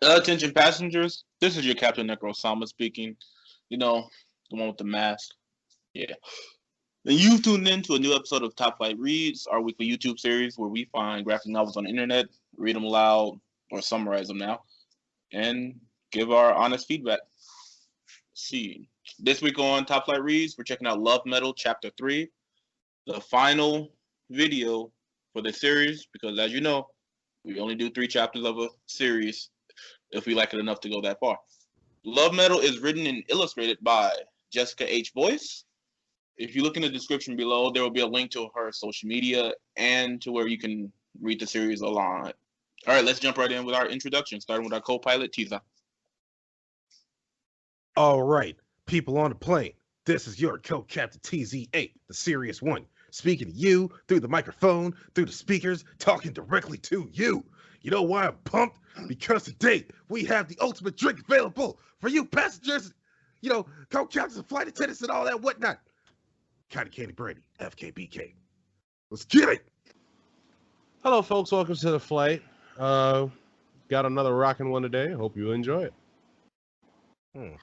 Attention passengers, this is your Captain Necrosama speaking. You know, the one with the mask. Yeah. And you've tuned in to a new episode of Top Flight Reads, our weekly YouTube series where we find graphic novels on the internet, read them aloud, or summarize them now, and give our honest feedback. Let's see. This week on Top Flight Reads, we're checking out Love Metal Chapter 3, the final video for the series, because as you know, we only do 3 chapters of a series if we like it enough to go that far. Love Metal is written and illustrated by Jessica H. Boyce. If you look in the description below, there will be a link to her social media and to where you can read the series along. All right, let's jump right in with our introduction, starting with our co-pilot, Tiza. All right, people on the plane. This is your co-captain TZ8, the serious one, speaking to you through the microphone, through the speakers, talking directly to you. You know why I'm pumped? Because today we have the ultimate drink available for you passengers, co-captains and flight attendants and all that whatnot. Cotton Candy Brandy, FKBK. Let's get it. Hello, folks. Welcome to the flight. Got another rocking one today. Hope you enjoy it.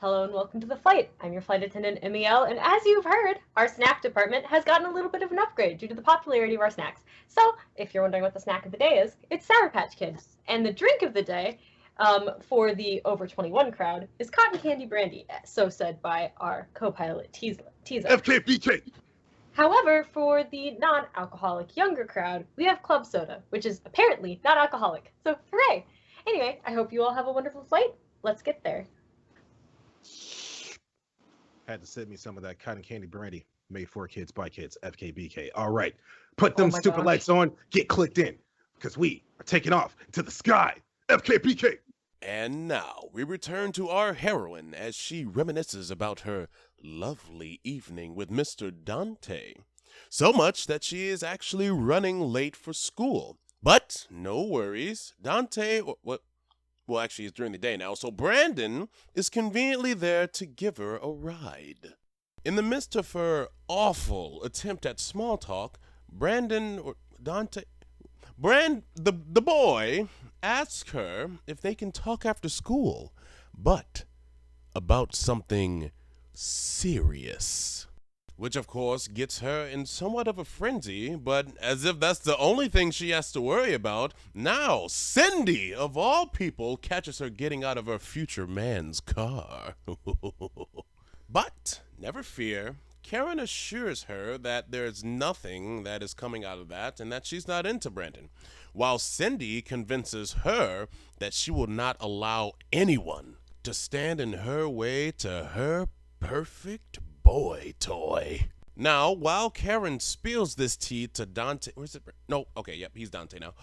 Hello and welcome to the flight. I'm your flight attendant, MEL, and as you've heard, our snack department has gotten a little bit of an upgrade due to the popularity of our snacks. So, if you're wondering what the snack of the day is, it's Sour Patch Kids. And the drink of the day, for the over 21 crowd, is Cotton Candy Brandy, so said by our co-pilot, Tiza. FKBK. However, for the non-alcoholic younger crowd, we have Club Soda, which is apparently not alcoholic. So, hooray! Anyway, I hope you all have a wonderful flight. Let's get there. Had to send me some of that cotton candy brandy made for kids by kids, FKBK. All right, put them stupid lights on, get clicked in, because we are taking off to the sky, FKBK. And now we return to our heroine as she reminisces about her lovely evening with Mr. Dante. So much that she is actually running late for school. But no worries, Dante, well, actually, it's during the day now, so Brandon is conveniently there to give her a ride. In the midst of her awful attempt at small talk, the boy asks her if they can talk after school, but about something serious. Which, of course, gets her in somewhat of a frenzy, but as if that's the only thing she has to worry about, now Cindy, of all people, catches her getting out of her future man's car. But, never fear, Karen assures her that there's nothing that is coming out of that and that she's not into Brandon, while Cindy convinces her that she will not allow anyone to stand in her way to her perfect boy toy. Now, while Karen spills this tea to Dante, where's it? No, okay, yep, he's Dante now.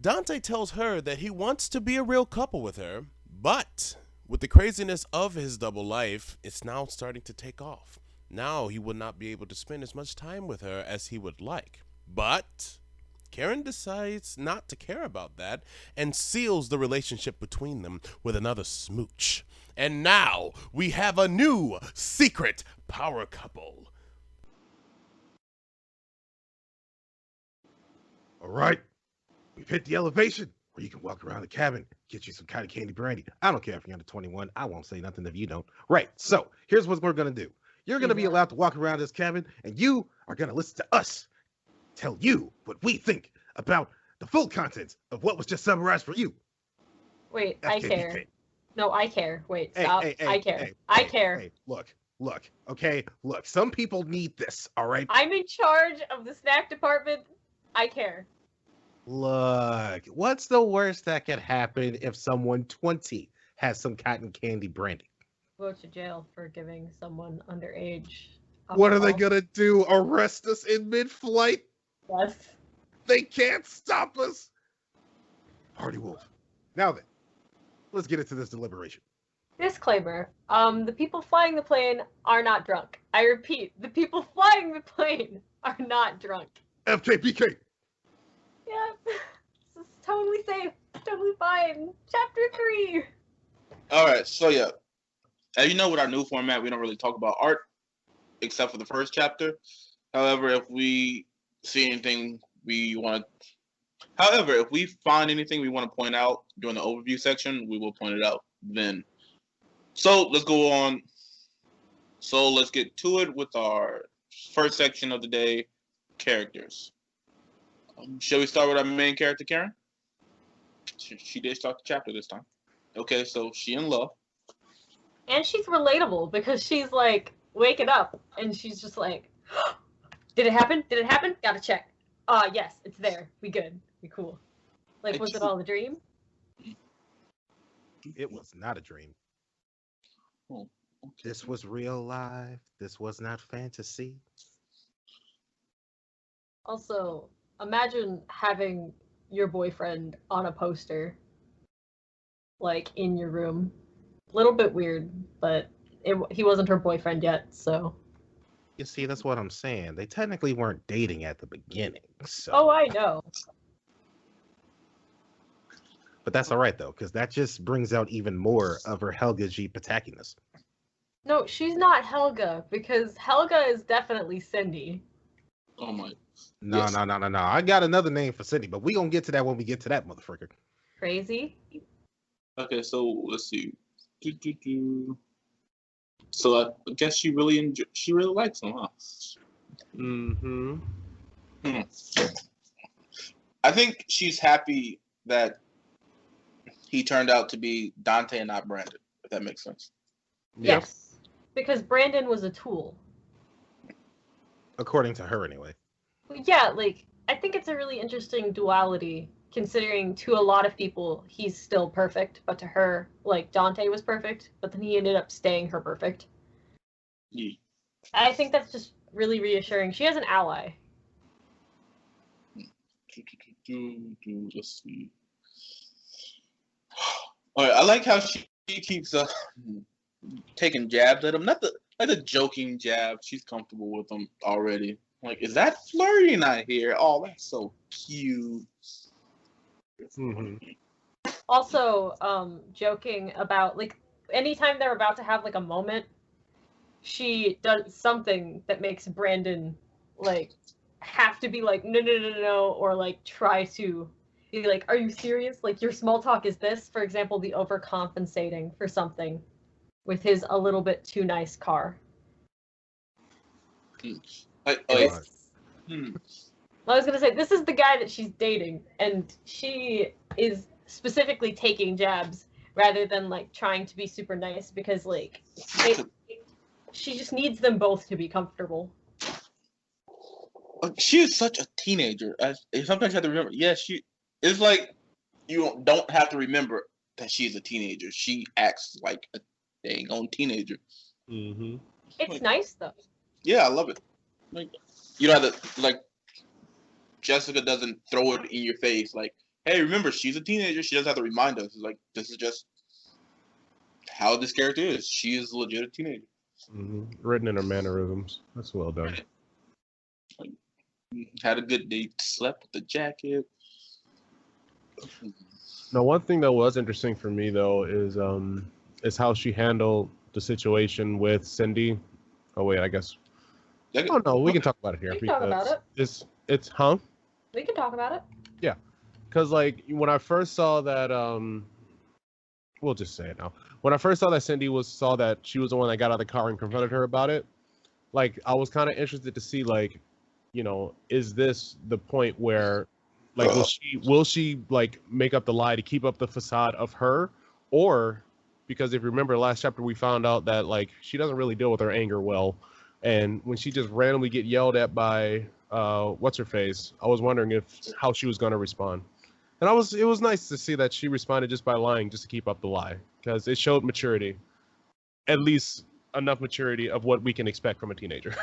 Dante tells her that he wants to be a real couple with her, but with the craziness of his double life, it's now starting to take off. Now he will not be able to spend as much time with her as he would like. But Karen decides not to care about that and seals the relationship between them with another smooch. And now we have a new secret power couple. All right, we've hit the elevation where you can walk around the cabin, get you some cotton candy brandy. I don't care if you're under 21. I won't say nothing if you don't. Right, so here's what we're going to do. You're going to be allowed to walk around this cabin, and you are going to listen to us tell you what we think about the full contents of what was just summarized for you. Wait, FKBK. I care. No, I care. Wait, stop. I care. I care. Look, okay? Look, some people need this, all right? I'm in charge of the snack department. I care. Look, what's the worst that could happen if someone 20 has some cotton candy brandy? Go to jail for giving someone underage What are they alcohol. gonna do? Arrest us in mid-flight? Yes. They can't stop us. Hardy Wolf. Now then, let's get into this deliberation. Disclaimer. The people flying the plane are not drunk. I repeat, the people flying the plane are not drunk. FKBK. Yeah, this is totally safe. Totally fine. Chapter 3. All right, so yeah, as you know, with our new format, we don't really talk about art except for the first chapter. However, if we see anything we want to However, if we find anything we want to point out during the overview section, we will point it out then. So let's go on. So let's get to it with our first section of the day, characters. Shall we start with our main character, Karen? She did start the chapter this time. Okay, so she in love. And she's relatable because she's like waking up and she's just like, did it happen? Did it happen? Gotta check. Yes, it's there. We good. We cool. Like, was it all a dream? It was not a dream. Oh, okay. This was real life. This was not fantasy. Also, imagine having your boyfriend on a poster, like, in your room. A little bit weird, but he wasn't her boyfriend yet, so. You see, that's what I'm saying. They technically weren't dating at the beginning, so. Oh, I know. But that's all right, though, because that just brings out even more of her Helga G attackiness. No, she's not Helga, because Helga is definitely Cindy. Oh my. No, Yes. no. I got another name for Cindy, but we gonna get to that when we get to that motherfucker. Crazy. Okay, so let's see. So I guess she really likes him, huh? Mm-hmm. I think she's happy that he turned out to be Dante and not Brandon, if that makes sense. Yep. Yes. Because Brandon was a tool. According to her, anyway. Yeah, like, I think it's a really interesting duality, considering to a lot of people, he's still perfect, but to her, like, Dante was perfect, but then he ended up staying her perfect. Yeah. I think that's just really reassuring. She has an ally. Let's see. All right, I like how she keeps taking jabs at him. Not the joking jab. She's comfortable with him already. Like, is that flirting I hear? Oh, that's so cute. Mm-hmm. Also, joking about, like, anytime they're about to have, like, a moment, she does something that makes Brandon, like, have to be like, no, or, like, try to be like, are you serious? Like, your small talk is this? For example, the overcompensating for something with his a little bit too nice car. I was gonna say, this is the guy that she's dating, and she is specifically taking jabs rather than, like, trying to be super nice because, like, she just needs them both to be comfortable. She is such a teenager. Sometimes you have to remember. Yes, it's like you don't have to remember that she's a teenager. She acts like a dang on teenager. Mm-hmm. It's nice though. Yeah, I love it. Like, you know, like Jessica doesn't throw it in your face. Like, hey, remember, she's a teenager. She doesn't have to remind us. It's like, this is just how this character is. She is a legit teenager. Mm-hmm. Written in her mannerisms. That's well done. Like, had a good date. Slept with the jacket. Now, one thing that was interesting for me though is how she handled the situation with Cindy. Oh wait, I guess. Oh no, we can talk about it here. We can talk about it. It's We can talk about it. Yeah, because like when I first saw that, we'll just say it now. When I first saw that Cindy saw that she was the one that got out of the car and confronted her about it, like I was kind of interested to see, like, you know, is this the point where, like, will she like make up the lie to keep up the facade of her, or because if you remember last chapter we found out that like she doesn't really deal with her anger well, and when she just randomly get yelled at by what's her face, I was wondering how she was going to respond. And it was nice to see that she responded just by lying, just to keep up the lie, because it showed maturity, at least enough maturity of what we can expect from a teenager.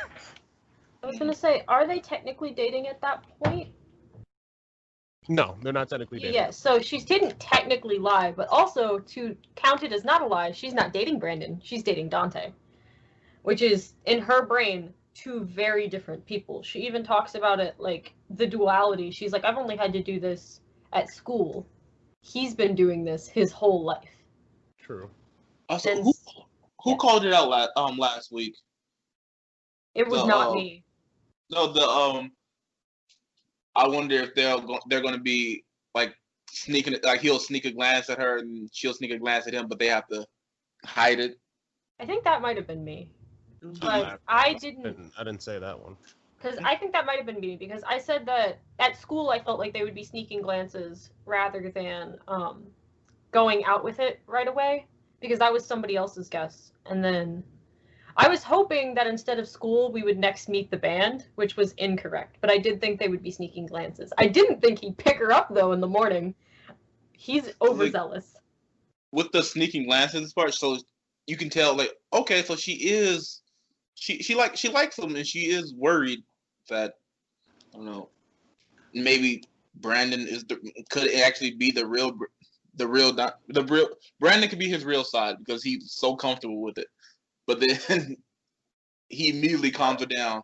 I was gonna say, are they technically dating at that point? No, they're not technically dating. Yeah, so she didn't technically lie, but also to count it as not a lie, she's not dating Brandon, she's dating Dante. Which is, in her brain, two very different people. She even talks about it, like, the duality. She's like, I've only had to do this at school. He's been doing this his whole life. True. Also, And- who called it out last week? It was not me. No, I wonder if they're going to be like sneaking, like he'll sneak a glance at her and she'll sneak a glance at him, but they have to hide it. I think that might have been me. But I didn't say that one. Because I think that might have been me, because I said that at school I felt like they would be sneaking glances rather than going out with it right away, because I was somebody else's guess. And then I was hoping that instead of school we would next meet the band, which was incorrect. But I did think they would be sneaking glances. I didn't think he'd pick her up, though, in the morning. He's overzealous. With the sneaking glances part, so you can tell, like, okay, so she likes him, and she is worried that, I don't know, maybe Brandon could actually be the real Brandon could be his real side because he's so comfortable with it, but then he immediately calms her down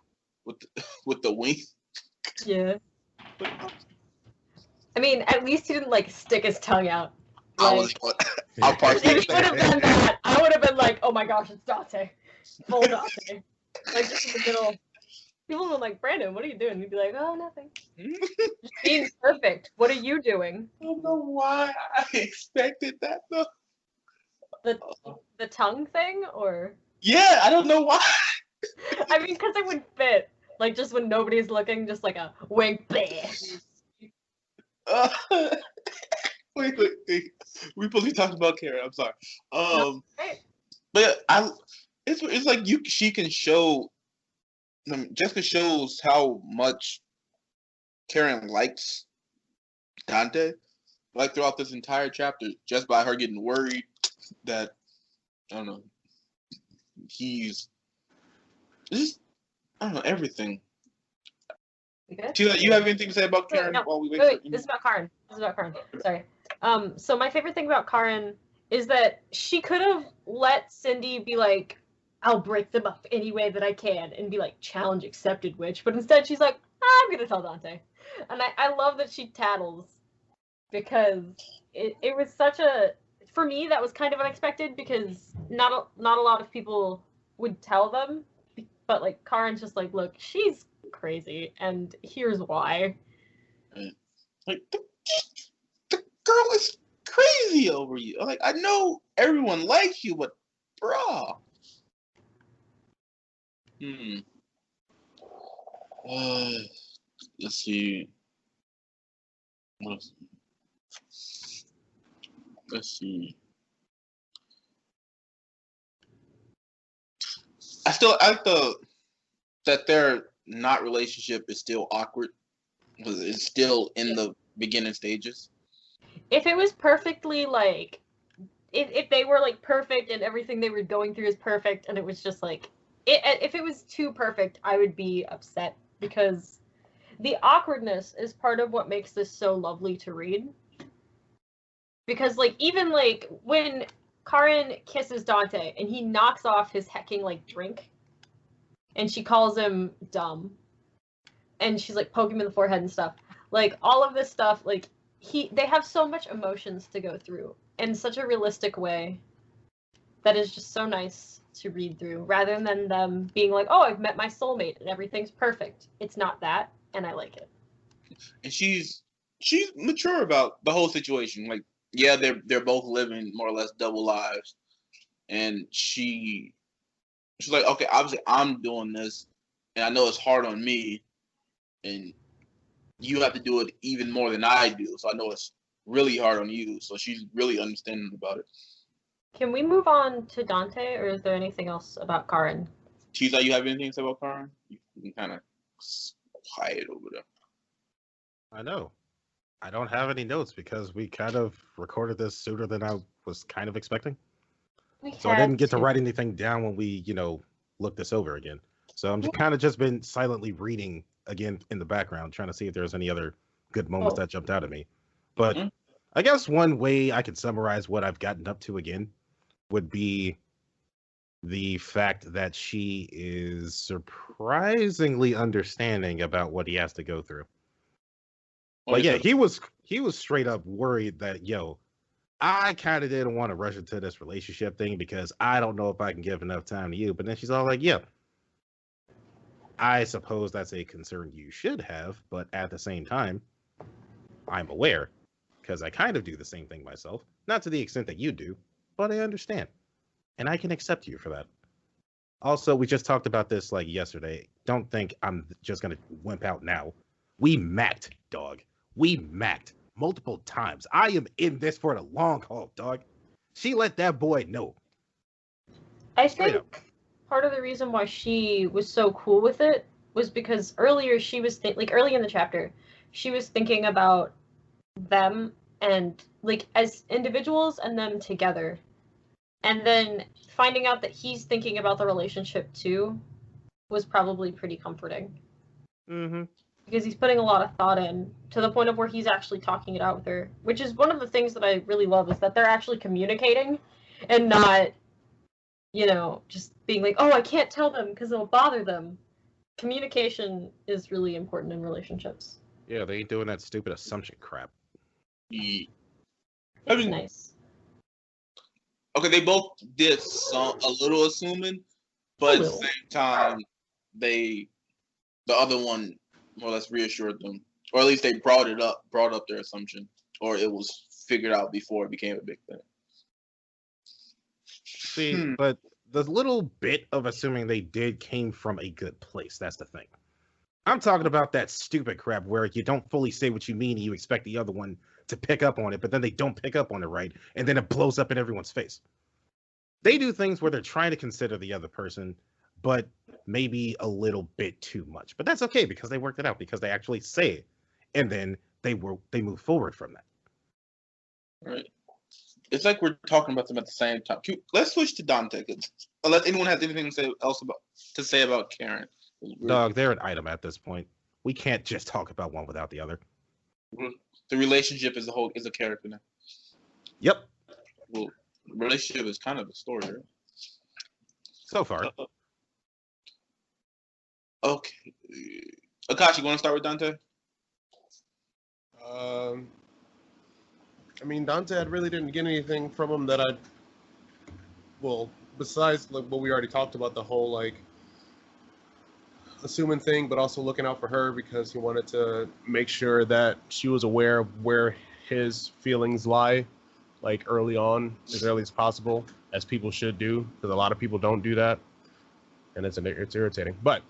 with the wink. Yeah. I mean, at least he didn't like stick his tongue out. Like, I'll if he would have done that, I would have been like, "Oh my gosh, it's Dante, full Dante." Like just in the middle. People were like, "Brandon, what are you doing?" He'd be like, "Oh, nothing." Just being perfect. What are you doing? I don't know why I expected that though. The tongue thing, or? Yeah, I don't know why. I mean, because it would fit. Like just when nobody's looking, just like a wink. Wait. We supposed to be talking about Karen. I'm sorry. Right. But it's like she can show. Jessica shows how much Karen likes Dante, like throughout this entire chapter, just by her getting worried that, I don't know, he's just, I don't know, everything. You have anything to say about Karen while we wait? Wait, this is about Karen. Sorry. So my favorite thing about Karen is that she could have let Cindy be like, "I'll break them up any way that I can," and be like, "Challenge accepted, witch." But instead she's like, "I'm gonna tell Dante." And I love that she tattles, because it was such a, for me that was kind of unexpected, because not a lot of people would tell them, but like Karen's just like, "Look, she's crazy, and here's why." Like the girl is crazy over you. Like, I know everyone likes you, but bruh. Let's see. Let's see. I like that their not relationship is still awkward, because it's still in the beginning stages. If it was perfectly like, if they were like perfect and everything they were going through is perfect, and it was just like, if it was too perfect, I would be upset, because the awkwardness is part of what makes this so lovely to read. Because like, even like when Karen kisses Dante and he knocks off his hecking like drink, and she calls him dumb, and she's like poking him in the forehead and stuff, like all of this stuff, like they have so much emotions to go through in such a realistic way that is just so nice to read through, rather than them being like, "Oh, I've met my soulmate and everything's perfect." It's not that, and I like it. And she's mature about the whole situation. Like, yeah, they're both living more or less double lives, and she's like, okay, obviously I'm doing this, and I know it's hard on me, and you have to do it even more than I do, so I know it's really hard on you. So she's really understanding about it. Can we move on to Dante, or is there anything else about Karen? Cheetah, you have anything to say about Karen? You can kind of quiet over there. I know. I don't have any notes because we kind of recorded this sooner than I was kind of expecting. So I didn't get to write anything down when we, looked this over again. So I'm just been silently reading again in the background, trying to see if there's any other good moments that jumped out at me. But I guess one way I could summarize what I've gotten up to again would be the fact that she is surprisingly understanding about what he has to go through. But yeah, he was straight up worried that, I kind of didn't want to rush into this relationship thing because I don't know if I can give enough time to you. But then she's all like, yeah, I suppose that's a concern you should have. But at the same time, I'm aware. because I kind of do the same thing myself. Not to the extent that you do, but I understand. And I can accept you for that. Also, we just talked about this like yesterday. Don't think I'm just going to wimp out now. We macked, dog. We macked multiple times. I am in this for the long haul, dog. She let that boy know. I Straight up. think part of the reason why she was so cool with it was because earlier she was early in the chapter, she was thinking about them and like as individuals and them together. And then finding out that he's thinking about the relationship too was probably pretty comforting. Mm-hmm. Because he's putting a lot of thought in to the point of where he's actually talking it out with her, which is one of the things that I really love is that they're actually communicating and not, just being like, oh, I can't tell them because it'll bother them. Communication is really important in relationships. Yeah, they ain't doing that stupid assumption crap. Yeah. It's nice. Okay, they both did a little assuming, but at the same time, the other one more or less reassured them, or at least they brought up their assumption, or it was figured out before it became a big thing. See, but the little bit of assuming they did came from a good place. That's the thing. I'm talking about that stupid crap where you don't fully say what you mean and you expect the other one to pick up on it, but then they don't pick up on it right, and then it blows up in everyone's face. They do things where they're trying to consider the other person, but maybe a little bit too much. But that's okay because they worked it out, because they actually say it, and then they move forward from that. Right. It's like we're talking about them at the same time. Let's switch to Dante, unless anyone has anything to say about Karen. Dog, they're an item at this point. We can't just talk about one without the other. The relationship as a whole is a character now. Yep. Well, relationship is kind of a story, right? So far. Okay. Akashi, you want to start with Dante? I mean, Dante, I really didn't get anything from him that besides like what we already talked about, the whole like assuming thing, but also looking out for her because he wanted to make sure that she was aware of where his feelings lie, like early on, as early as possible, as people should do, because a lot of people don't do that, and it's irritating. But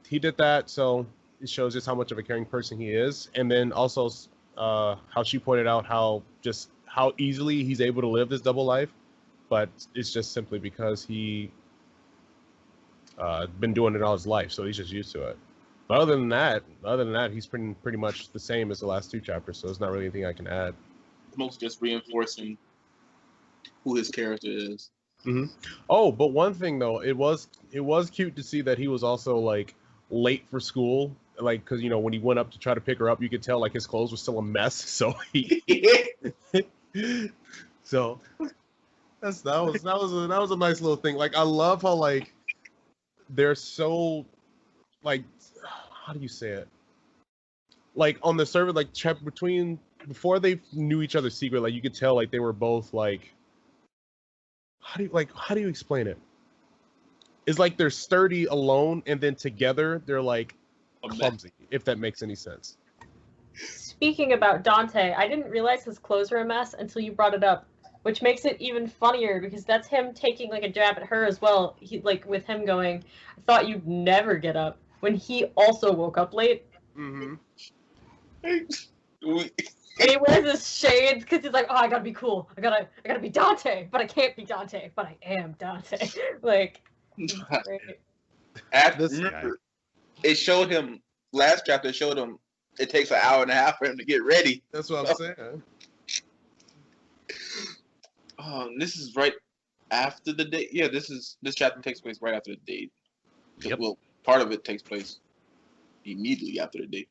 he did that, so it shows just how much of a caring person he is, and then also how she pointed out how easily he's able to live this double life, but it's just simply because he been doing it all his life, so he's just used to it. But other than that, he's pretty much the same as the last two chapters, so there's not really anything I can add. Mostly just reinforcing who his character is. Mm-hmm. Oh, but one thing though, it was cute to see that he was also like late for school, like because when he went up to try to pick her up, you could tell like his clothes were still a mess. So so that was a nice little thing. Like I love how like they're so like, how do you say it? Like on the server, like before they knew each other's secret, like you could tell like they were both like, how do you explain it? It's like they're sturdy alone, and then together they're like clumsy, if that makes any sense. Speaking about Dante, I didn't realize his clothes were a mess until you brought it up, which makes it even funnier because that's him taking like a jab at her as well. He like with him going, "I thought you'd never get up," when he also woke up late. Mm-hmm. And he wears his shades because he's like, "Oh, I gotta be cool. I gotta be Dante, but I can't be Dante, but I am Dante." Like, remember, it showed him last chapter. It showed him it takes an hour and a half for him to get ready. That's what I'm saying. This is right after the date. Yeah, this chapter takes place right after the date. Yep. Well, part of it takes place immediately after the date.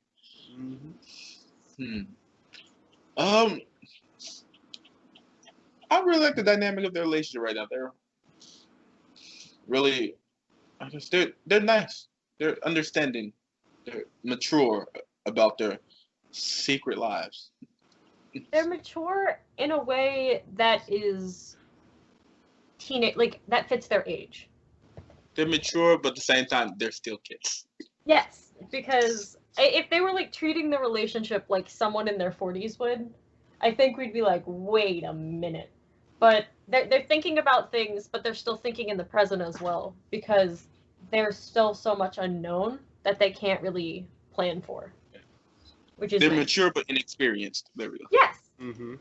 Mm-hmm. I really like the dynamic of their relationship right now. They're really, they're nice. They're understanding. They're mature about their secret lives. They're mature in a way that is teenage, like that fits their age. They're mature, but at the same time, they're still kids. Yes, because if they were like treating the relationship like someone in their 40s would, I think we'd be like, wait a minute. But they're thinking about things, but they're still thinking in the present as well, because there's still so much unknown that they can't really plan for. Which is They're nice. mature but inexperienced. There we go. Yes. Mm-hmm.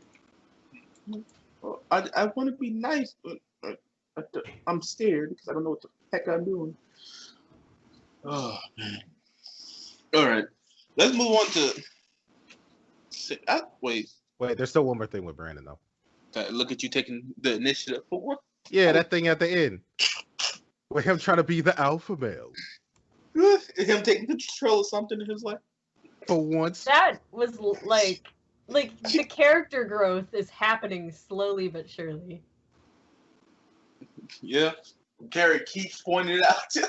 Well, I want to be nice, but I'm scared because I don't know what the heck I'm doing. Oh man! All right, let's move on to. Wait, Wait, there's still one more thing with Brandon though. look at you taking the initiative for what? Yeah, that thing at the end. With him trying to be the alpha male. Him taking control of something in his life. For once. That was like the character growth is happening slowly but surely. Yeah, Gary keeps pointing it out.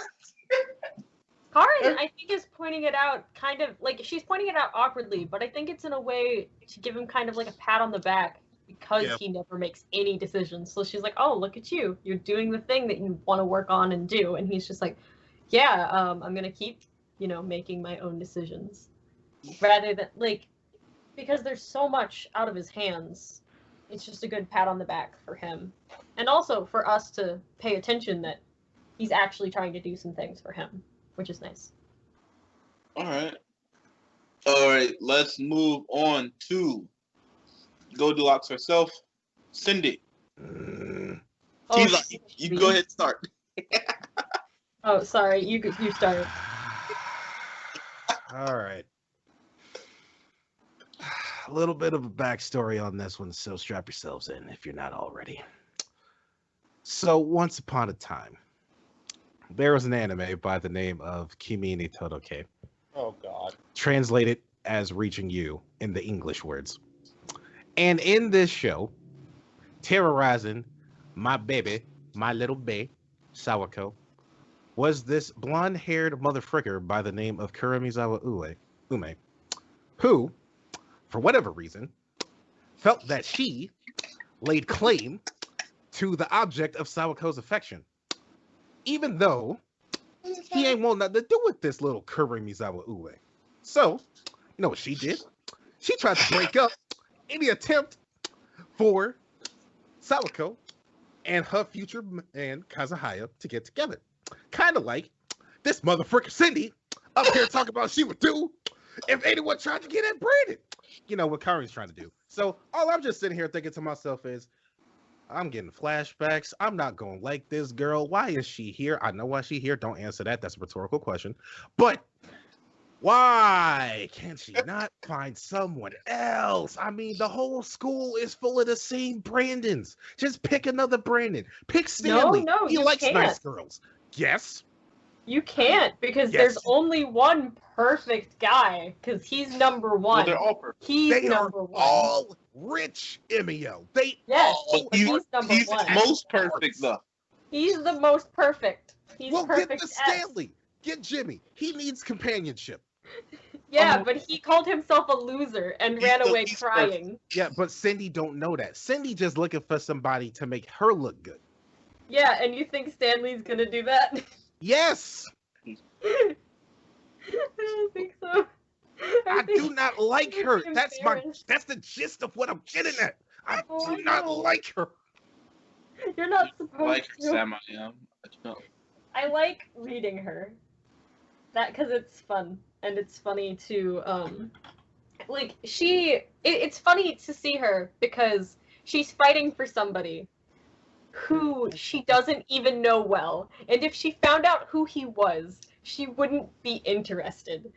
Karin, I think, is pointing it out kind of like she's pointing it out awkwardly, but I think it's in a way to give him kind of like a pat on the back because he never makes any decisions. So she's like, "Oh, look at you! You're doing the thing that you want to work on and do," and he's just like, "Yeah, I'm gonna keep, making my own decisions." Rather than because there's so much out of his hands, it's just a good pat on the back for him, and also for us to pay attention that he's actually trying to do some things for him, which is nice. All right, let's move on to Goldilocks herself, Cindy. Mm. Oh, You go ahead and start. Oh, sorry, you start. All right. A little bit of a backstory on this one, so strap yourselves in if you're not already. So, once upon a time, there was an anime by the name of Kimi ni Todoke, Oh God. translated as Reaching You in the English words. And in this show, terrorizing my baby, my little bae, Sawako, was this blonde-haired motherfricker by the name of Kuramizawa Ume, who, for whatever reason, felt that she laid claim to the object of Sawako's affection, even though he ain't want nothing to do with this little Kuramizawa Ume. So, you know what she did? She tried to break up any attempt for Sawako and her future man Kazuhaya to get together. Kind of like this motherfucker Cindy up here talking about she would do if anyone tried to get at Brandon. You know what Karin's trying to do. So all I'm just sitting here thinking to myself is, I'm getting flashbacks. I'm not going to like this girl. Why is she here? I know why she's here. Don't answer that. That's a rhetorical question. But why can't she not find someone else? I mean, the whole school is full of the same Brandons. Just pick another Brandon. Pick Stanley. No, he you likes can't. nice girls. Yes. You can't, because Yes. there's only one perfect guy, because he's number one. Well, they're all perfect. He's They are number one. all rich, Emio. They Yes, all but he's number He's one. most perfect though. He's the most perfect. He's Well, perfect. get the S. Stanley. Get Jimmy. He needs companionship. Yeah, but he called himself a loser and He's ran the away least crying. Yeah, but Cindy don't know that. Cindy just looking for somebody to make her look good. Yeah, and you think Stanley's gonna do that? Yes. I don't think so. I think do not like he's her. That's embarrassed. the gist of what I'm getting at. I Oh, do not no. like her. You're not supposed Like to. Sam, I am. No. I like reading her. That because it's fun and it's funny to it's funny to see her because she's fighting for somebody who she doesn't even know well, and if she found out who he was, she wouldn't be interested.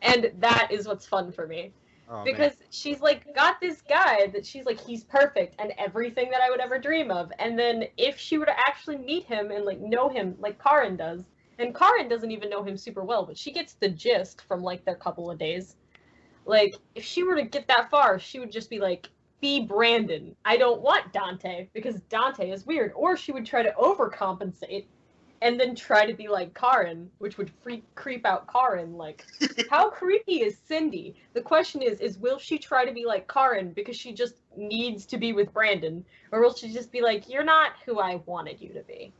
And that is what's fun for me. Oh, Because she's like got this guy that she's like, he's perfect and everything that I would ever dream of. And then if she were to actually meet him and like know him like Karin does, and Karin doesn't even know him super well, but she gets the gist from like their couple of days. Like if she were to get that far, she would just be like, be Brandon. I don't want Dante because Dante is weird. Or she would try to overcompensate and then try to be like Karin, which would creep out Karin. Like, how creepy is Cindy? The question is will she try to be like Karin because she just needs to be with Brandon? Or will she just be like, you're not who I wanted you to be?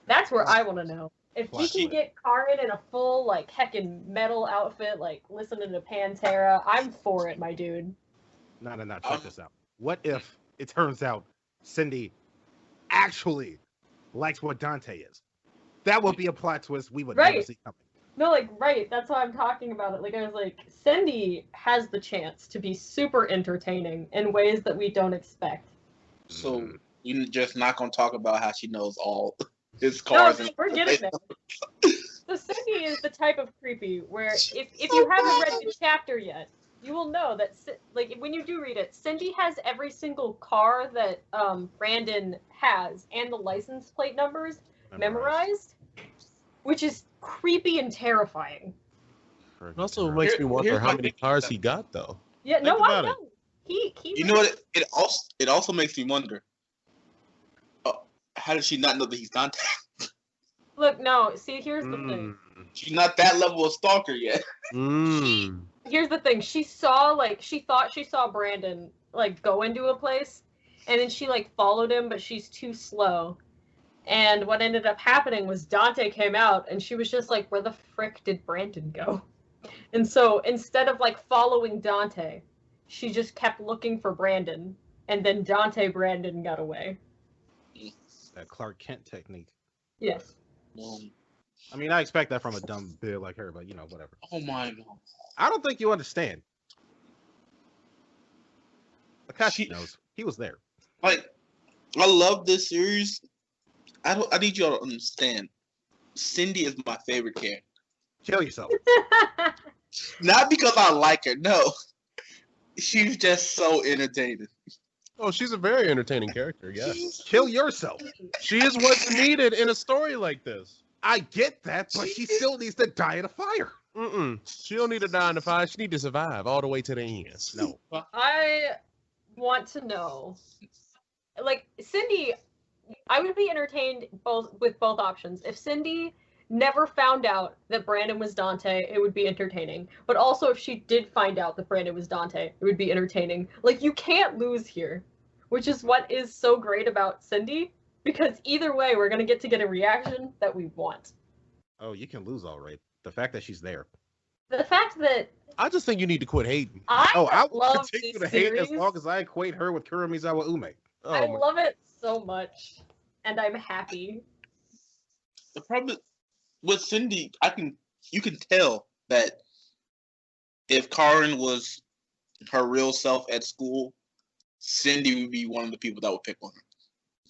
That's where I want to know. If you can get Karin in a full, like, heckin' metal outfit, like, listening to Pantera, I'm for it, my dude. No. Check this out. What if it turns out Cindy actually likes what Dante is? That would be a plot twist we would never see coming. No, like, right. That's why I'm talking about it. Like, I was like, Cindy has the chance to be super entertaining in ways that we don't expect. So you're just not gonna talk about how she knows all his cars? No, we're getting there. So Cindy is the type of creepy where if you haven't read the chapter yet, you will know that, like, when you do read it, Cindy has every single car that Brandon has and the license plate numbers memorized, which is creepy and terrifying. It also makes me wonder how many cars he got, though. Yeah, no, I know. He you know what? It also makes me wonder. How does she not know that he's Dante? Look, no. See, here's the thing. She's not that level of stalker yet. Here's the thing. She thought she saw Brandon like go into a place, and then she like followed him, but she's too slow. And what ended up happening was Dante came out, and she was just like, where the frick did Brandon go? And so instead of like following Dante, she just kept looking for Brandon, and then Brandon got away. That Clark Kent technique. Yes. I mean, I expect that from a dumb bitch like her, but whatever. Oh my god. I don't think you understand. Akashi knows. He was there. Like, I love this series. I need y'all to understand. Cindy is my favorite character. Kill yourself. Not because I like her, no. She's just so entertaining. Oh, she's a very entertaining character, yes. Kill yourself. She is what's needed in a story like this. I get that, but she still needs to die in a fire. She don't need to die in the fire. She need to survive all the way to the end. No. I want to know, like, Cindy, I would be entertained with both options. If Cindy never found out that Brandon was Dante, it would be entertaining. But also, if she did find out that Brandon was Dante, it would be entertaining. Like, you can't lose here, which is what is so great about Cindy, because either way, we're going to get a reaction that we want. Oh, you can lose all right. The fact that she's there. The fact that... I just think you need to quit hating. I will love continue this to hate series. as long as I equate her with Kuromizawa Ume. I love it so much, and I'm happy. The problem with Cindy, you can tell that if Karin was her real self at school, Cindy would be one of the people that would pick on her.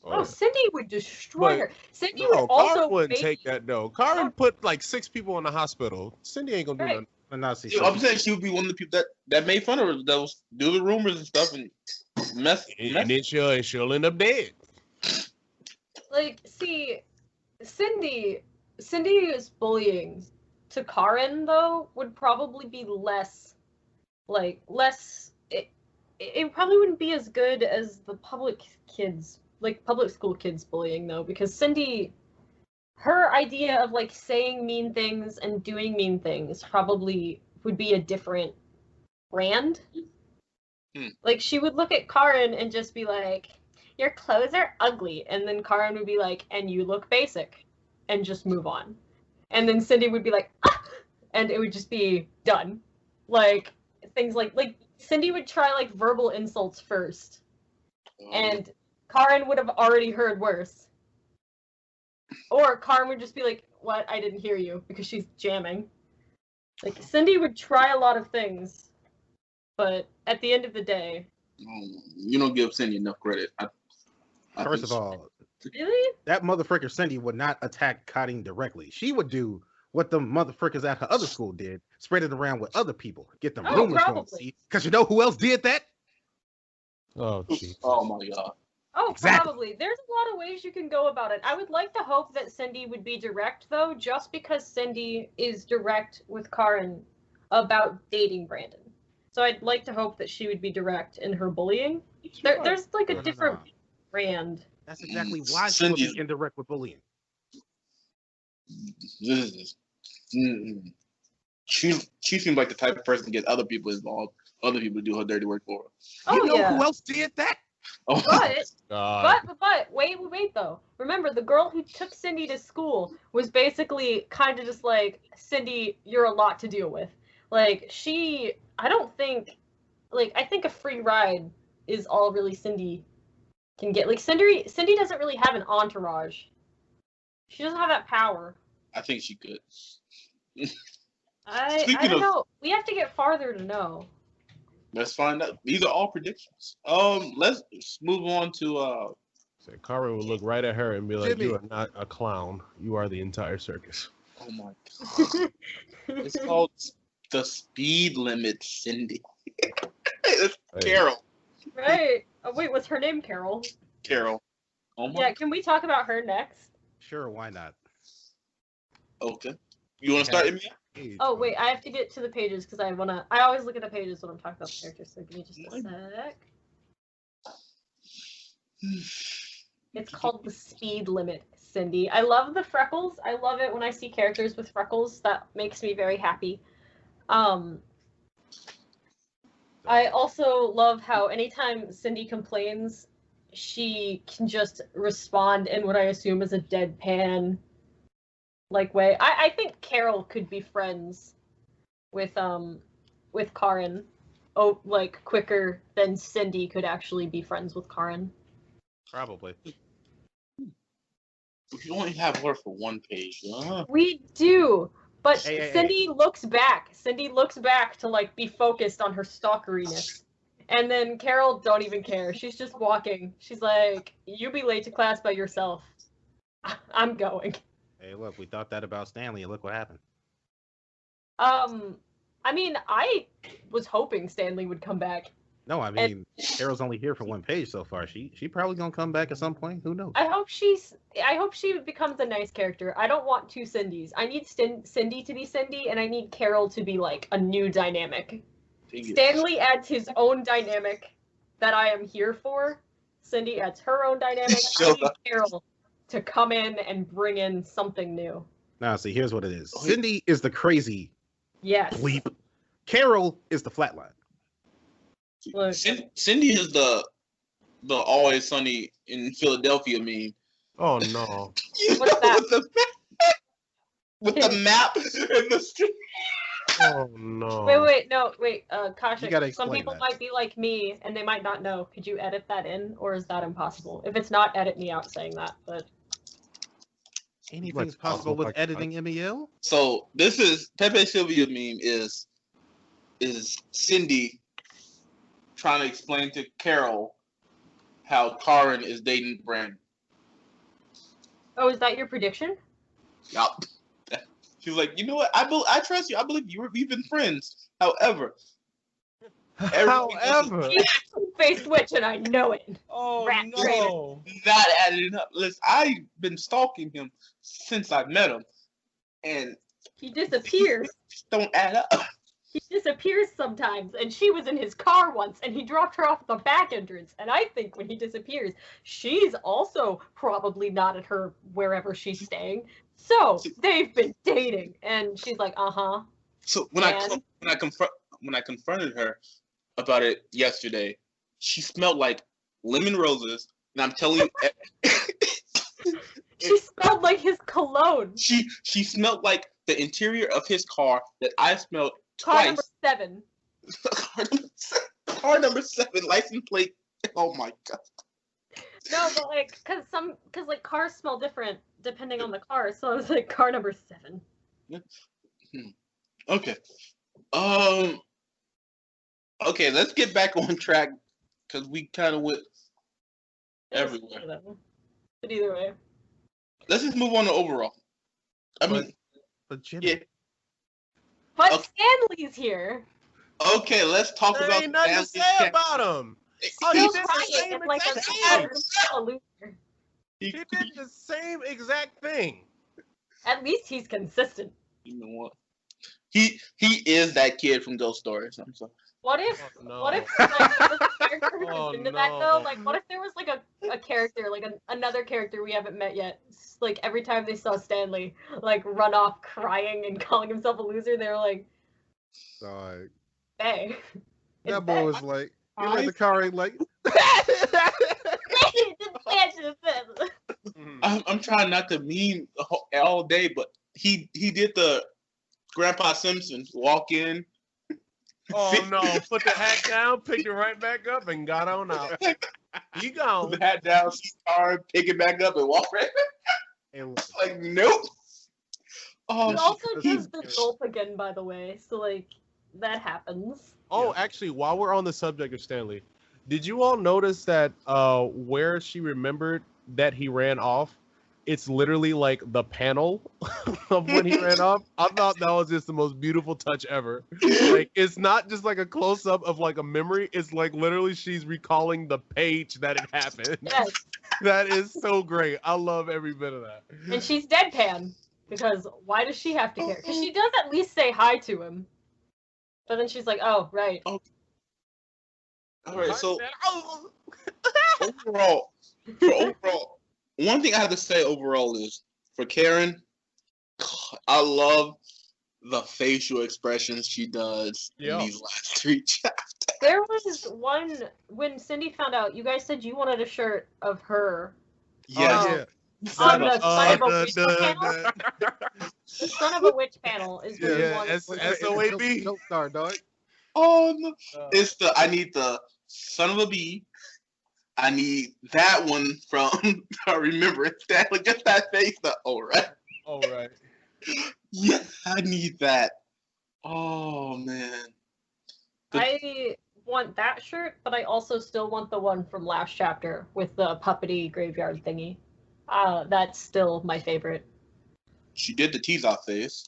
Oh, Cindy would destroy her. Cindy would also Karin wouldn't take that, no. Karin put like 6 people in the hospital. Cindy ain't gonna do nothing. I'm saying she would be one of the people that made fun of her, that was do the rumors and stuff and mess. And then she'll end up dead. Like, see, Cindy's bullying to Karin, though, would probably be less. It probably wouldn't be as good as the public school kids bullying, though, because Cindy, her idea of, like, saying mean things and doing mean things probably would be a different brand. Like, she would look at Karin and just be like, your clothes are ugly, and then Karin would be like, and you look basic, and just move on. And then Cindy would be like, ah! And it would just be done. Like, things like Cindy would try, like, verbal insults first, and Karin would have already heard worse. Or Karin would just be like, what? I didn't hear you, because she's jamming. Like, Cindy would try a lot of things, but at the end of the day... You don't give Cindy enough credit. First of all, really? That motherfricker Cindy would not attack Karin directly. She would do what the motherfrickers at her other school did, spread it around with other people, get them rumors going. See, because you know who else did that? Oh, jeez. Oh my god. Oh, exactly. Probably. There's a lot of ways you can go about it. I would like to hope that Cindy would be direct, though, just because Cindy is direct with Karin about dating Brandon. So I'd like to hope that she would be direct in her bullying. There's like a different brand. That's exactly why she would be indirect with bullying. She seems like the type of person to get other people involved, other people to do her dirty work for her. Oh, you know who else did that? Oh. But wait though. Remember, the girl who took Cindy to school was basically kind of just like, Cindy, you're a lot to deal with. Like, I don't think, I think a free ride is all really Cindy can get. Like Cindy doesn't really have an entourage. She doesn't have that power. I think she could. I don't know. We have to get farther to know. Let's find out. These are all predictions. Let's move on to So Karen would look right at her and be like, Jimmy. "You are not a clown. You are the entire circus." Oh my god. It's called The Speed Limit, Cindy. It's Carol. Right. Oh wait, what's her name? Carol. Carol. Oh my. Yeah. Can we talk about her next? Sure, why not? Okay. You want to start, Emil? Oh wait, I have to get to the pages because I always look at the pages when I'm talking about the characters. So give me just a sec. It's called The Speed Limit, Cindy. I love the freckles. I love it when I see characters with freckles. That makes me very happy. I also love how anytime Cindy complains, she can just respond in what I assume is a deadpan way. I think Carol could be friends with Karen. Oh, quicker than Cindy could actually be friends with Karen. Probably. We only have her for one page. We do, but Hey. Cindy looks back. Cindy looks back to be focused on her stalkeriness. And then Carol don't even care. She's just walking. She's like, "You be late to class by yourself. I'm going." Hey, look, we thought that about Stanley, and look what happened. I mean, I was hoping Stanley would come back. No, I mean, Carol's only here for one page so far. She probably gonna come back at some point. Who knows? I hope she becomes a nice character. I don't want two Cindys. I need Cindy to be Cindy, and I need Carol to be a new dynamic. Stanley adds his own dynamic that I am here for. Cindy adds her own dynamic. I need Carol to come in and bring in something new. Now, see, here's what it is. Cindy is the crazy Yes. bleep. Carol is the flatline. Look. Cindy is the Always Sunny in Philadelphia meme. Oh no! What's that? With the map and the street. Oh no! Wait, Kasha, You gotta some explain people that. might be like me and they might not know. Could you edit that in, or is that impossible? If it's not, edit me out saying that. But Anything's possible with editing, MEL? So this is Pepe Sylvia meme is Cindy trying to explain to Carol how Karen is dating Brandon. oh, is that your prediction? Yup. She's like, you know what? I trust you. I believe we've been friends. However, He faced witch, and I know it. Oh Rat no! not adding up. Listen, I've been stalking him since I met him, and He disappears. don't add up. He disappears sometimes, and she was in his car once, and he dropped her off at the back entrance. And I think when he disappears, she's also probably not at her wherever she's staying. So they've been dating, and she's like, So when I confronted her about it yesterday, she smelled like lemon roses, and I'm telling you, She smelled like his cologne. she smelled like the interior of his car that I smelled Car twice. number 7. Car number 7, license plate. Oh my god. No, but cause cars smell different depending on the car. So I was like, car number 7. Okay. Okay, let's get back on track because we kind of went everywhere. But either way. Let's just move on to overall. I mean, But Jimmy, yeah. But Okay. Stanley's here. Okay, let's talk There about ain't nothing to Stanley's say cat. about him. Oh, Still he did the crying same and, like, exact a thing. loser. He did the same exact thing. At least he's consistent. You know what? He is that kid from Ghost Stories. I'm sorry. What if Oh, no. what if there was a character who Oh, was into that though? no. Like what if there was a character, another character we haven't met yet? Every time they saw Stanley run off crying and calling himself a loser, they were like, dog, hey. that boy was like, he I- let the car ain't like. I'm trying not to meme all day, but he did the Grandpa Simpson walk in Oh no! Put the hat down, picked it right back up, and got on out. You gone? Put the hat down, see car, pick it back up, and walk right. Like nope. Oh, He also does the gulp again, by the way. So like that happens. Oh, actually, while we're on the subject of Stanley, did you all notice that where she remembered that he ran off, it's literally like the panel of when he ran off? I thought that was just the most beautiful touch ever. Like, it's not just like a close up of like a memory. It's like literally she's recalling the page that it happened. Yes. That is so great. I love every bit of that. And she's deadpan because why does she have to care? Because she does at least say hi to him. But then she's like, "Oh, right." Oh. All right. So overall, one thing I have to say overall is for Karen, I love the facial expressions she does in these last 3 chapters. There was one when Cindy found out. You guys said you wanted a shirt of her. Yes. On the son of a witch panel. The son of a witch panel is what you want. SOAB. Nope, star dog. Oh no! It's I need the son of a bee. I need that one from Remembrance. That like just that face. All right. All right. Yeah, I need that. Oh man. I want that shirt, but I also still want the one from last chapter with the puppety graveyard thingy. That's still my favorite. She did the tease off face.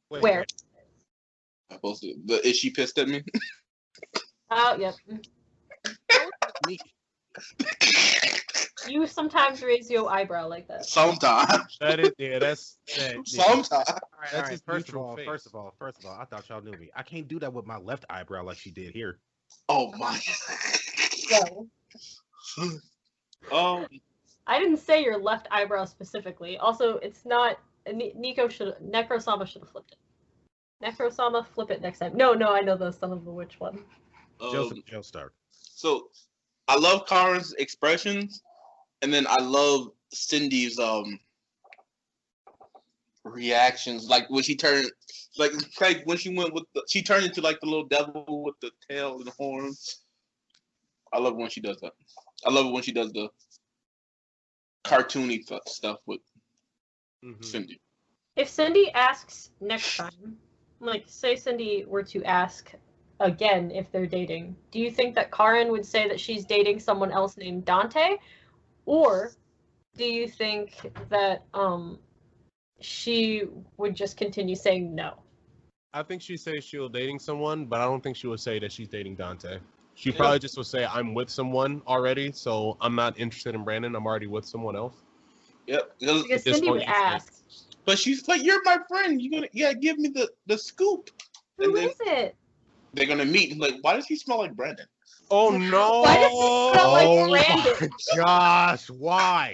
Where? I posted is she pissed at me? Oh, yep. You sometimes raise your eyebrow like that. Sometimes. That's Sometimes. All That's right. his First of neutral all, face. I thought y'all knew me. I can't do that with my left eyebrow like she did here. Oh my. So, Oh. I didn't say your left eyebrow specifically. Also, it's not. Necrosama should have flipped it. Necrosama, flip it next time. No, I know the son of a witch one. Joseph Joestar. So I love Karen's expressions, and then I love Cindy's reactions. Like when she turned, like when she went with she turned into like the little devil with the tail and the horns. I love when she does that. I love it when she does the cartoony stuff with Cindy. If Cindy asks next time, like say Cindy were to ask again if they're dating, do you think that Karen would say that she's dating someone else named Dante? Or do you think that she would just continue saying no? I think she'd say she'll dating someone, but I don't think she would say that she's dating Dante. She probably just would say, I'm with someone already, so I'm not interested in Brandon. I'm already with someone else. Yep. Because Cindy would ask. But she's like, "You're my friend. You gotta give me the scoop." Who is it? They're gonna meet. Like, why does he smell like Brandon? Oh no! Why does he smell like Brandon? Gosh, why?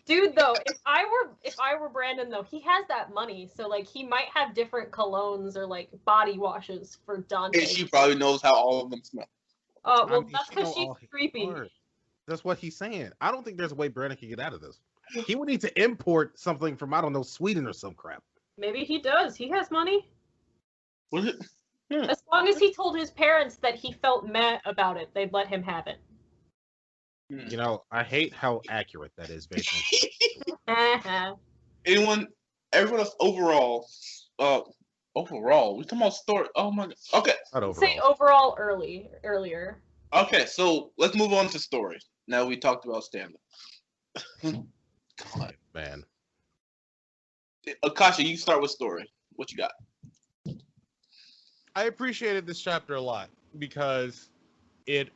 Dude, though, if I were Brandon, though, he has that money, so like he might have different colognes or like body washes for Dante. And she probably knows how all of them smell. Oh, well, I mean, that's she because know she's all his creepy. parts. That's what he's saying. I don't think there's a way Brandon can get out of this. He would need to import something from, I don't know, Sweden or some crap. Maybe he does. He has money. Was it? Yeah. As long as he told his parents that he felt meh about it, they'd let him have it. You know, I hate how accurate that is based on. Everyone else overall, we talking about story. Oh my god. Okay. Not overall. Say overall earlier. Okay, so let's move on to story. Now we talked about stand-up. God. Man. Akasha, you start with story. What you got? I appreciated this chapter a lot because it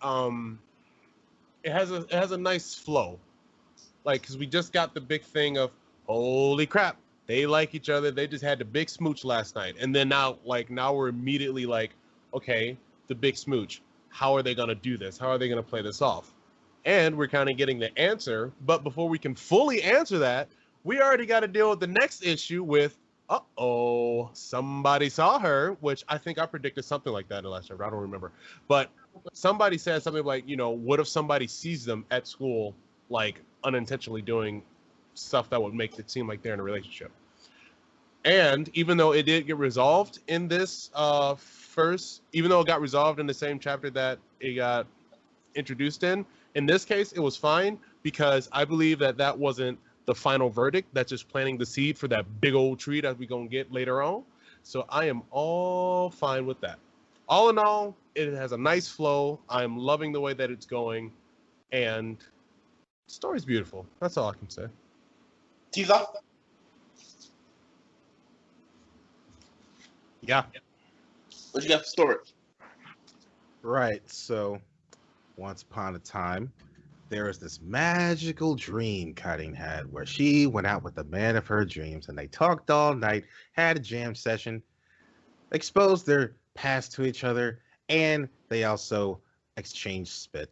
has a nice flow. Like, because we just got the big thing of, holy crap, they like each other. They just had the big smooch last night. And then now we're immediately like, okay, the big smooch. How are they going to do this? How are they going to play this off? And we're kind of getting the answer. But before we can fully answer that, we already got to deal with the next issue with, somebody saw her, which I think I predicted something like that in the last chapter. I don't remember. But somebody said something like, what if somebody sees them at school, like unintentionally doing stuff that would make it seem like they're in a relationship? And even though it did get resolved in this even though it got resolved in the same chapter that it got introduced in this case, it was fine because I believe that wasn't the final verdict. That's just planting the seed for that big old tree that we're going to get later on. So I am all fine with that. All in all, it has a nice flow. I'm loving the way that it's going. And the story's beautiful. That's all I can say. Teaser. Yeah. What you got for story? Right. So, once upon a time, there was this magical dream Cutting had where she went out with the man of her dreams and they talked all night, had a jam session, exposed their past to each other, and they also exchanged spit.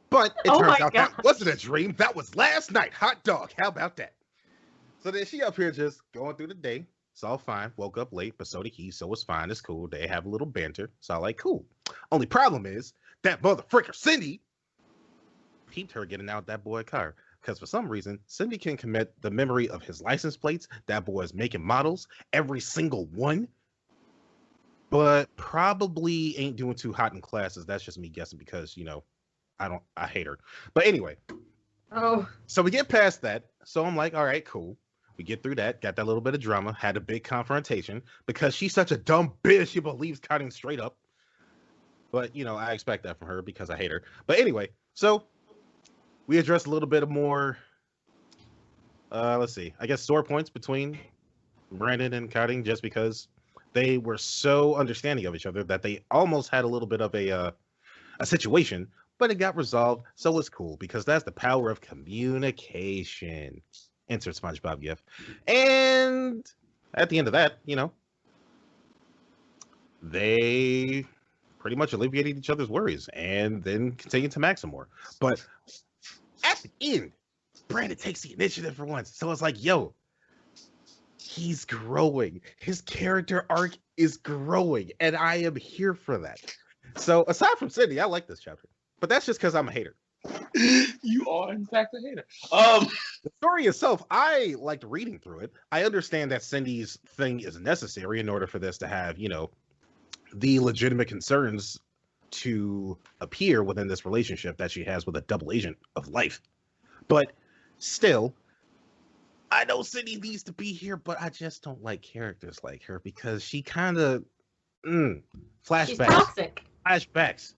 But it turns out that wasn't a dream. That was last night. Hot dog. How about that? So then she up here just going through the day. It's all fine. Woke up late, but so did he. So it's fine. It's cool. They have a little banter. So I like, cool. Only problem is that motherfricker Cindy peeped her getting out that boy car. Because for some reason, Cindy can commit the memory of his license plates. That boy is making models, every single one. But probably ain't doing too hot in classes. That's just me guessing because, I hate her. But anyway. Oh. So we get past that. So I'm like, all right, cool. We get through that, got that little bit of drama, had a big confrontation because she's such a dumb bitch. She believes Cutting straight up. But, I expect that from her because I hate her. But anyway, so we addressed a little bit of more, let's see, I guess sore points between Brandon and Cutting just because they were so understanding of each other that they almost had a little bit of a situation, but it got resolved. So it's cool because that's the power of communication. Insert SpongeBob gif. And at the end of that, they pretty much alleviated each other's worries and then continued to max some more. But at the end, Brandon takes the initiative for once. So it's like, yo, he's growing. His character arc is growing, and I am here for that. So aside from Cindy, I like this chapter. But that's just because I'm a hater. You are, in fact, a hater. The story itself, I liked reading through it. I understand that Cindy's thing is necessary in order for this to have, the legitimate concerns to appear within this relationship that she has with a double agent of life. But still, I know Cindy needs to be here, but I just don't like characters like her because she kind of flashbacks. She's toxic. Flashbacks.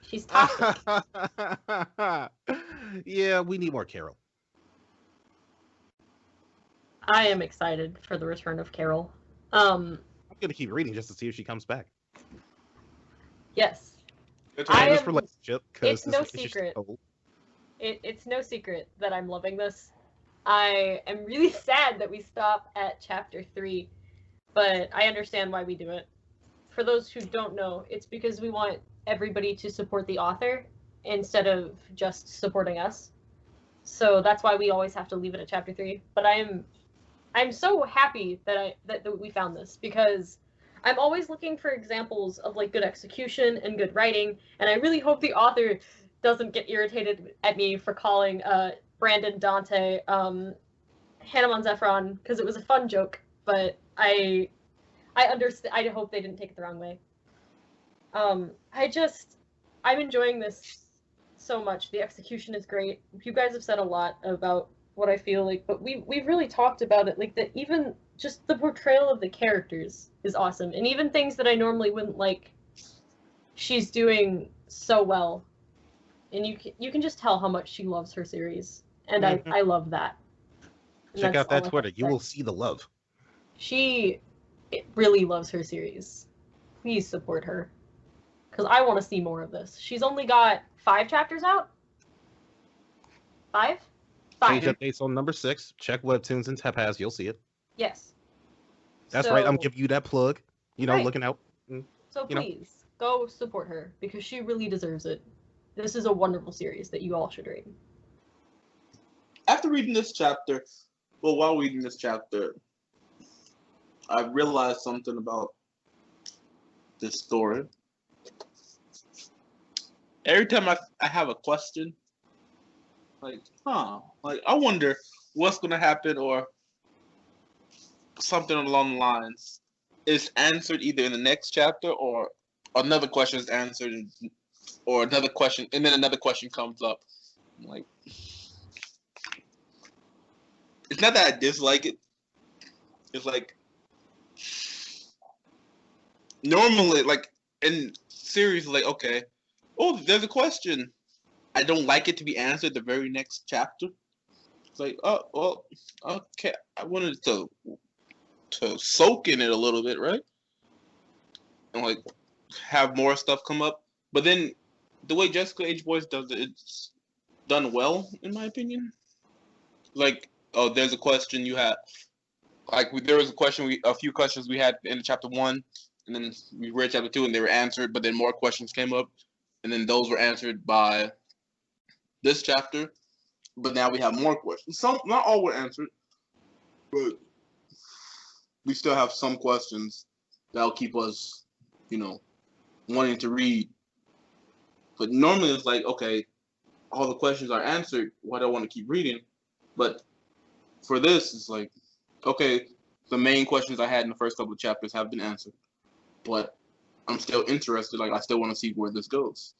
She's toxic. Yeah, we need more Carol. I am excited for the return of Carol. I'm gonna keep reading just to see if she comes back. Yes. This relationship. It's no secret. It's no secret that I'm loving this. I am really sad that we stop at chapter 3, but I understand why we do it. For those who don't know, it's because we want everybody to support the author instead of just supporting us. So that's why we always have to leave it at chapter 3. But I'm so happy that we found this because I'm always looking for examples of good execution and good writing, and I really hope the author doesn't get irritated at me for calling Brandon Dante Hannah Zephron because it was a fun joke, but I understand. I hope they didn't take it the wrong way. I'm enjoying this so much. The execution is great. You guys have said a lot about what I feel like, but we've really talked about it, that even just the portrayal of the characters is awesome, and even things that I normally wouldn't like, she's doing so well, and you can just tell how much she loves her series, and I love that. And check out that Twitter. You will see the love. She really loves her series. Please support her, because I want to see more of this. She's only got 5 chapters out. 5? Page updates on number 6. Check Webtoons and Tepaz. You'll see it. Yes. That's right. I'm giving you that plug. Right. Looking out. So please go support her because she really deserves it. This is a wonderful series that you all should read. After reading this chapter, while reading this chapter, I realized something about this story. Every time I have a question, I wonder what's going to happen, or something along the lines is answered either in the next chapter or another question is answered, or another question, and then another question comes up. Like, it's not that I dislike it. It's like normally, like in series, like okay, oh, there's a question. I don't like it to be answered the very next chapter. It's like, oh well, okay. I wanted to soak in it a little bit, right? And like have more stuff come up. But then the way Jessica H. Boyce does it, it's done well, in my opinion. Like, oh, there's a question you had. Like, there was a few questions we had in chapter 1, and then we read chapter 2, and they were answered. But then more questions came up, and then those were answered by this chapter. But now we have more questions. Some, not all were answered, but we still have some questions that'll keep us, wanting to read. But normally it's like, okay, all the questions are answered. Why do I want to keep reading? But for this, it's like, okay, the main questions I had in the first couple of chapters have been answered. But I'm still interested. Like, I still want to see where this goes.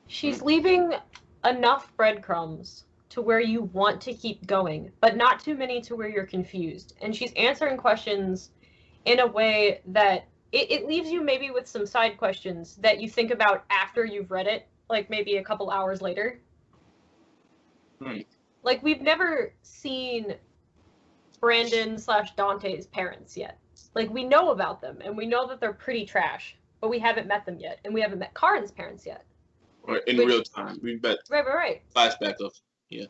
She's leaving enough breadcrumbs to where you want to keep going, but not too many to where you're confused. And she's answering questions in a way that it leaves you maybe with some side questions that you think about after you've read it, like maybe a couple hours later. Right. Like, we've never seen Brandon/Dante's parents yet. Like, we know about them, and we know that they're pretty trash, but we haven't met them yet, and we haven't met Karen's parents yet. Right, in real time. We've met Right. flashback of, yeah.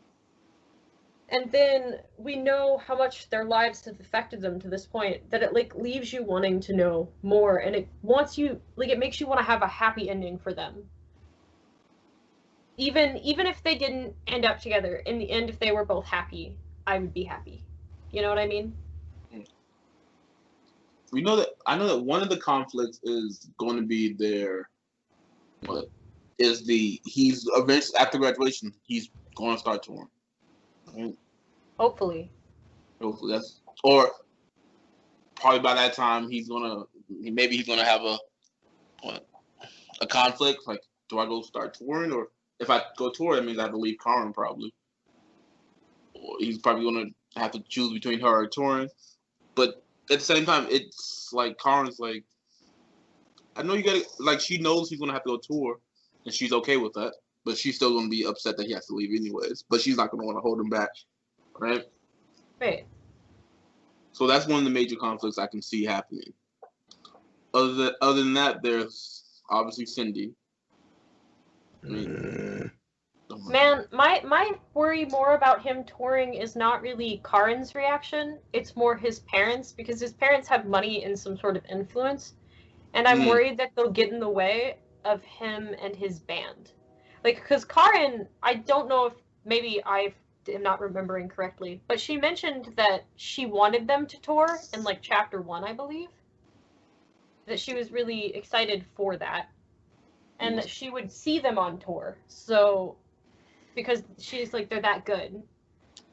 And then we know how much their lives have affected them to this point, that it, like, leaves you wanting to know more, and it wants you, like, it makes you want to have a happy ending for them. Even if they didn't end up together, in the end, if they were both happy, I would be happy. You know what I mean? I know that one of the conflicts is going to be he's eventually, after graduation, he's going to start touring. Right? Hopefully or probably by that time he's gonna have a conflict. Like, do I go start touring, or if I go tour, that means I have to leave Karen probably. Or he's probably gonna have to choose between her or touring. But at the same time, it's like Karen's like, I know you gotta, like, she knows he's gonna have to go tour, and she's okay with that. But she's still gonna be upset that he has to leave anyways. But she's not gonna want to hold him back, right? Right. So that's one of the major conflicts I can see happening. Other than that, there's obviously Cindy. Man, my worry more about him touring is not really Karen's reaction. It's more his parents, because his parents have money and some sort of influence. And I'm worried that they'll get in the way of him and his band. Like, because Karen, I don't know if maybe I am not remembering correctly, but she mentioned that she wanted them to tour in, like, chapter 1, I believe. That she was really excited for that. And that she would see them on tour. So, because she's like, they're that good.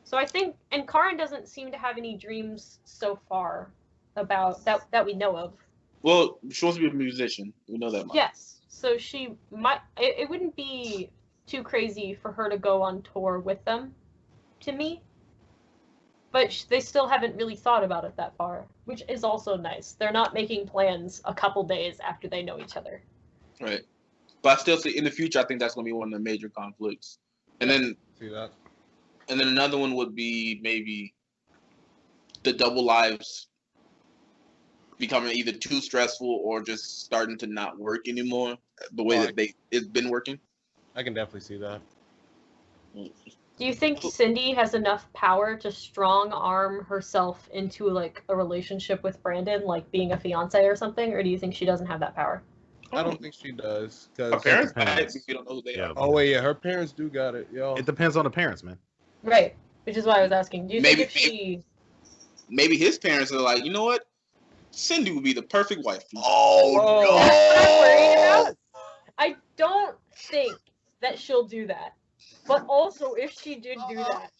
So I think, and Karen doesn't seem to have any dreams so far about that we know of. Well, she wants to be a musician. We know that much. Yes. So she might, it wouldn't be too crazy for her to go on tour with them, to me. But they still haven't really thought about it that far, which is also nice. They're not making plans a couple days after they know each other. Right. But I still see in the future, I think that's going to be one of the major conflicts. And then, See that? And then another one would be maybe the double lives becoming either too stressful or just starting to not work anymore the way that it's been working. I can definitely see that. Do you think Cindy has enough power to strong arm herself into, like, a relationship with Brandon, like being a fiance or something, or do you think she doesn't have that power? I don't think she does. Her Cause parents, depends. we don't know who they Yeah. are. oh wait, yeah, her parents do got it, yo. It depends on the parents, man. Right. Which is why I was asking. Do you Maybe- think if she... Maybe his parents are like, you know what? Cindy would be the perfect wife. Oh, That's what I'm worried about. I don't think that she'll do that. But also, if she did do that,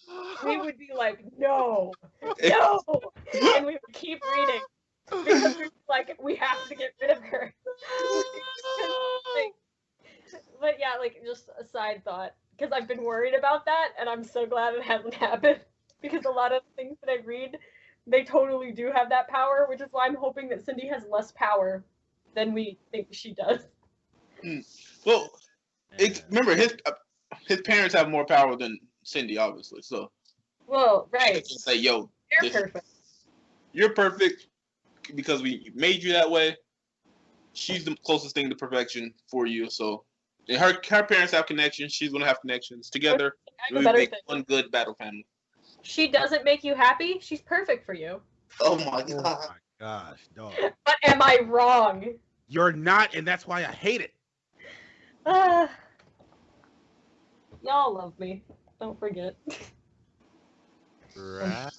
we would be like, no, no, and we would keep reading because we'd be like, we have to get rid of her. But yeah, like just a side thought, because I've been worried about that, and I'm so glad it hasn't happened. Because a lot of things that I read, they totally do have that power, which is why I'm hoping that Cindy has less power than we think she does. Well, remember his parents have more power than Cindy, obviously. So, well, right. Just say, yo, you're perfect. You're perfect because we made you that way. She's the closest thing to perfection for you. So, her parents have connections. She's gonna have connections together. We make one good battle family. She doesn't make you happy. She's perfect for you. Oh my god! Oh my gosh, dog. But am I wrong? You're not, and that's why I hate it. Y'all love me. Don't forget. Right.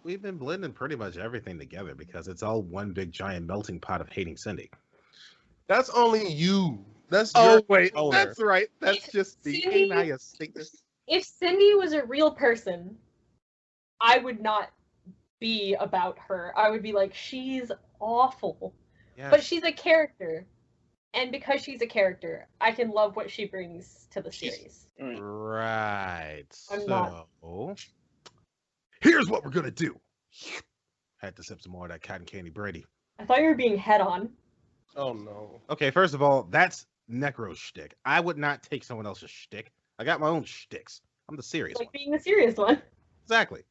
We've been blending pretty much everything together because it's all one big giant melting pot of hating Cindy. That's only you. That's wait, that's right. That's just the If Cindy was a real person, I would not be about her. I would be like, she's awful. Yes. But she's a character. And because she's a character, I can love what she brings to the series. Right. So, here's what we're going to do. Had to sip some more of that cotton candy Brady. I thought you were being head on. Oh, no. Okay, first of all, that's Necro's shtick. I would not take someone else's shtick. I got my own shticks. I'm the serious one. Like being the serious one. Exactly.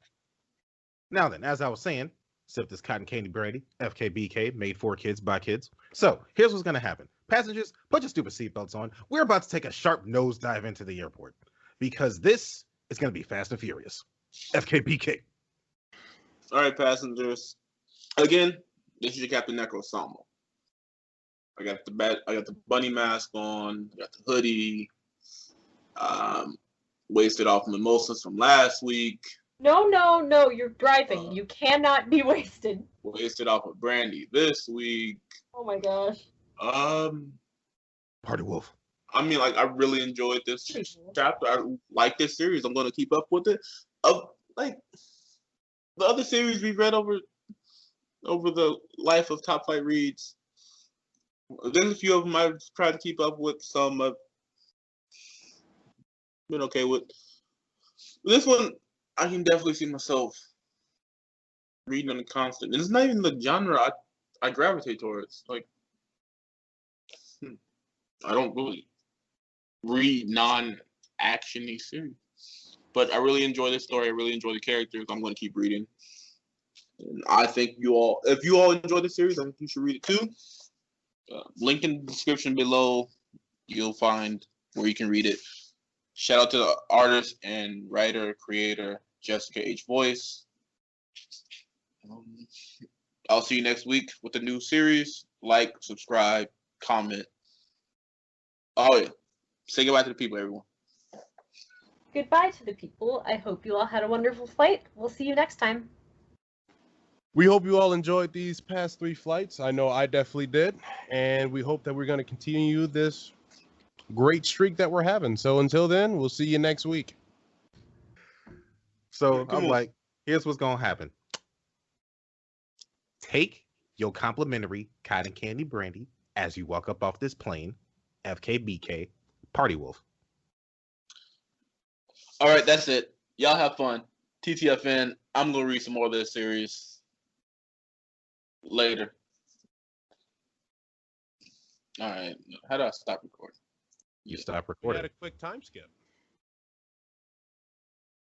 Now then, as I was saying, sip this cotton candy Brady, FKBK, made for kids by kids. So, here's what's going to happen. Passengers, put your stupid seatbelts on. We're about to take a sharp nosedive into the airport because this is going to be fast and furious. FKBK. All right, passengers. Again, this is your Captain Necro Samo. I got the bunny mask on. I got the hoodie. Wasted off mimosas from last week. No, you're driving. You cannot be wasted. Wasted off of brandy this week. Oh my gosh. Party Wolf. I mean, like, I really enjoyed this chapter. I like this series. I'm going to keep up with it. Like, the other series we read over the life of Top Flight Reads, there's a few of them I've tried to keep up with. Some I've been okay with. This one, I can definitely see myself reading on a constant. And it's not even the genre I gravitate towards. Like, I don't really read non-action-y series. But I really enjoy this story. I really enjoy the characters. I'm going to keep reading. And I think if you all enjoy the series, I think you should read it too. Link in the description below. You'll find where you can read it. Shout out to the artist and writer, creator, Jessica H. Voice. I'll see you next week with a new series. Like, subscribe, comment. Oh, yeah. Say goodbye to the people, everyone. Goodbye to the people. I hope you all had a wonderful flight. We'll see you next time. We hope you all enjoyed these past 3 flights. I know I definitely did. And we hope that we're going to continue this great streak that we're having. So until then, we'll see you next week. So I'm like, here's what's going to happen. Take your complimentary cotton candy brandy as you walk up off this plane. FKBK, Party Wolf. All right, that's it. Y'all have fun. TTFN, I'm going to read some more of this series later. All right. How do I stop recording? You stop recording. You had a quick time skip.